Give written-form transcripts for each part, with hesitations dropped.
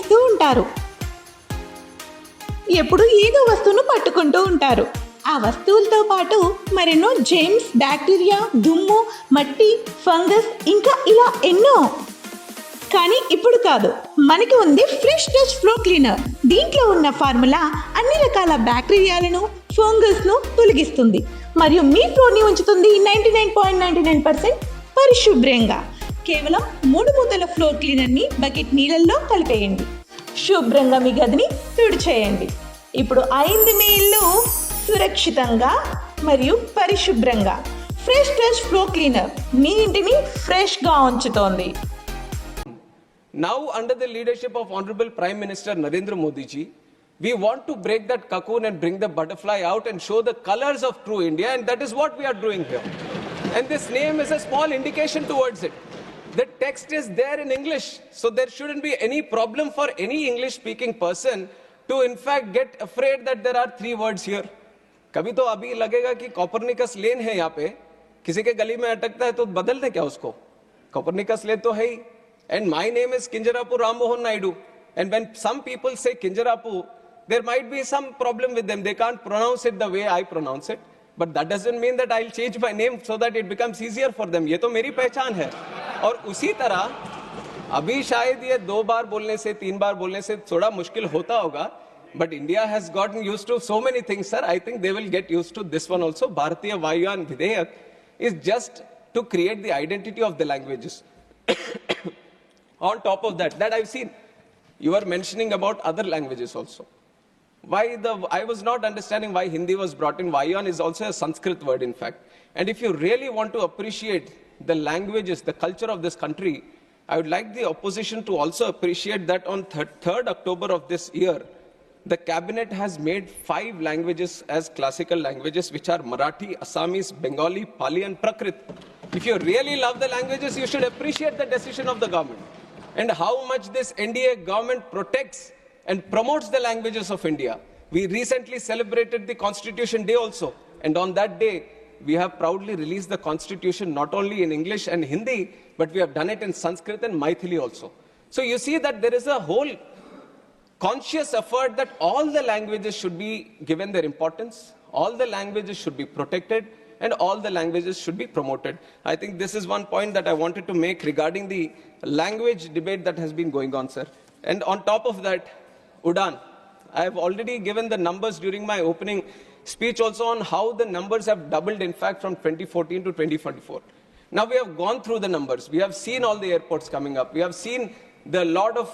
చేస్తూ ఉంటారు. ఎప్పుడు ఏదో వస్తువును పట్టుకుంటూ ఉంటారు. ఆ వస్తువులతో పాటు మరెన్నో జెమ్స్, బ్యాక్టీరియా, దుమ్ము, మట్టి, ఫంగస్ ఇంకా ఇలా ఎన్నో. కానీ ఇప్పుడు కాదు, మనకి ఉంది ఫ్రెష్ టచ్ ఫ్లోర్ క్లీనర్. దీంట్లో ఉన్న ఫార్ములా అన్ని రకాల బ్యాక్టీరియాలను, ఫంగస్ను తొలగిస్తుంది మరియు మీ ఫ్లోర్ని ఉంచుతుంది 99.99% పరిశుభ్రంగా. కేవలం 3 మూతల ఫ్లోర్ క్లీనర్ని బకెట్ నీళ్ళల్లో కలిపేయండి. శుభ్రంగా మీ గదిని తుడిచేయండి. ఇప్పుడు అయింది మీ ఇల్లు సురక్షితంగా మరియు పరిశుభ్రంగా. ఫ్రెష్ టచ్ ఫ్లోర్ క్లీనర్ మీ ఇంటిని ఫ్రెష్గా ఉంచుతోంది. Now, under the leadership of Honorable Prime Minister Narendra Modi ji, we want to break that cocoon and bring the butterfly out and show the colors of true India, and that is what we are doing here. And this name is a small indication towards it. The text is there in English, so there shouldn't be any problem for any English-speaking person to in fact get afraid that there are 3 words here. कभी तो अभी लगेगा कि Copernicus lane है यहाँ पे, किसी के गली में अटकता है तो बदल दे क्या उसको? कॉपरनिकस लेन तो है ही. And my name is Chandrababu Rammohan Naidu. And when some people say Chandrababu, there might be some problem with them. They can't pronounce it the way I pronounce it. But that doesn't mean that I'll change my name so that it becomes easier for them. ये तो मेरी पहचान है. और उसी तरह अभी शायद ये 2 बार बोलने से 3 बार बोलने से थोड़ा मुश्किल होता होगा. But India has gotten used to so many things, sir. I think they will get used to this one also. Bharatiya Vayan Videyak is just to create the identity of the languages. On top of that I've seen, you were mentioning about other languages also. I was not understanding why Hindi was brought in. Vayan is also a Sanskrit word, in fact. And if you really want to appreciate the languages, the culture of this country, I would like the opposition to also appreciate that on 3rd October of this year, the cabinet has made 5 languages as classical languages, which are Marathi, Assamese, Bengali, Pali and Prakrit. If you really love the languages, you should appreciate the decision of the government and how much this NDA government protects and promotes the languages of India. We recently celebrated the Constitution Day also, and on that day, we have proudly released the Constitution not only in English and Hindi, but we have done it in Sanskrit and Maithili also. So you see that there is a whole conscious effort that all the languages should be given their importance, all the languages should be protected, and all the languages should be promoted. I think this is one point that I wanted to make regarding the language debate that has been going on, sir. And on top of that, Udan, I have already given the numbers during my opening speech also on how the numbers have doubled, in fact, from 2014 to 2024. Now we have gone through the numbers. We have seen all the airports coming up. We have seen the lot of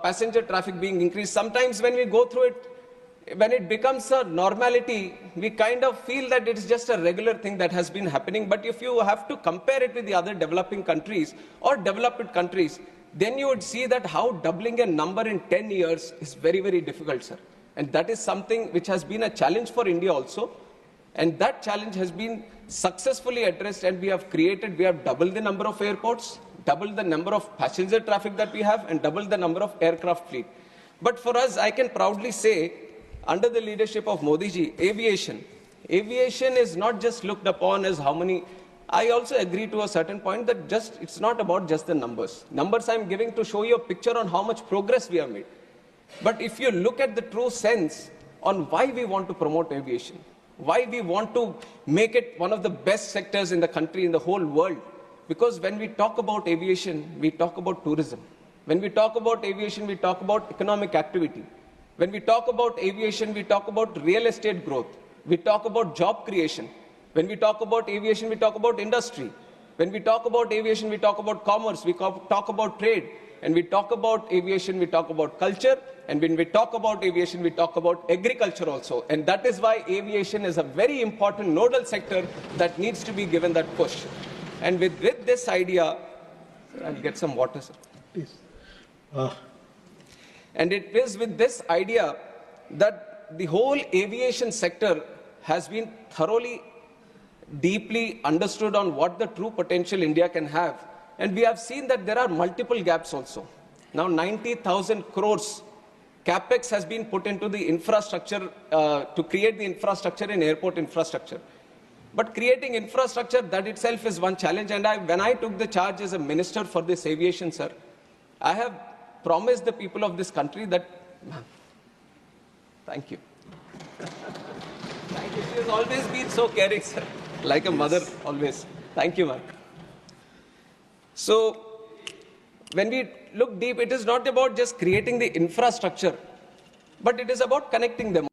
passenger traffic being increased. Sometimes when we go through it, when it becomes a normality, we kind of feel that it's just a regular thing that has been happening. But if you have to compare it with the other developing countries or developed countries, then you would see that how doubling a number in 10 years is very, very difficult, sir. And that is something which has been a challenge for India also. And that challenge has been successfully addressed, and we have doubled the number of airports, doubled the number of passenger traffic that we have, and doubled the number of aircraft fleet. But for us, I can proudly say, under the leadership of Modi ji, aviation is not just looked upon as how many. I also agree to a certain point that it's not about just the numbers. Numbers I'm giving to show you a picture on how much progress we have made. But if you look at the true sense on why we want to promote aviation, why we want to make it one of the best sectors in the country, in the whole world, because when we talk about aviation, we talk about tourism. When we talk about aviation, we talk about economic activity. When we talk about aviation, we talk about real estate growth. We talk about job creation. When we talk about aviation, we talk about industry. When we talk about aviation, we talk about commerce. We talk about trade. And we talk about aviation, we talk about culture. And when we talk about aviation, we talk about agriculture also. And that is why aviation is a very important nodal sector that needs to be given that push. And with this idea, I'll get some water, sir. Please. And it is with this idea that the whole aviation sector has been thoroughly, deeply understood on what the true potential India can have. And we have seen that there are multiple gaps also. Now 90,000 crores capex has been put into the infrastructure to create the infrastructure in airport infrastructure. But creating infrastructure, that itself is one challenge. And when I took the charge as a minister for this aviation, sir, I have promised the people of this country that, ma'am, thank you. Thank you. She has always been so caring, sir. Like a mother, always. Thank you, ma'am. So, when we look deep, it is not about just creating the infrastructure, but it is about connecting them.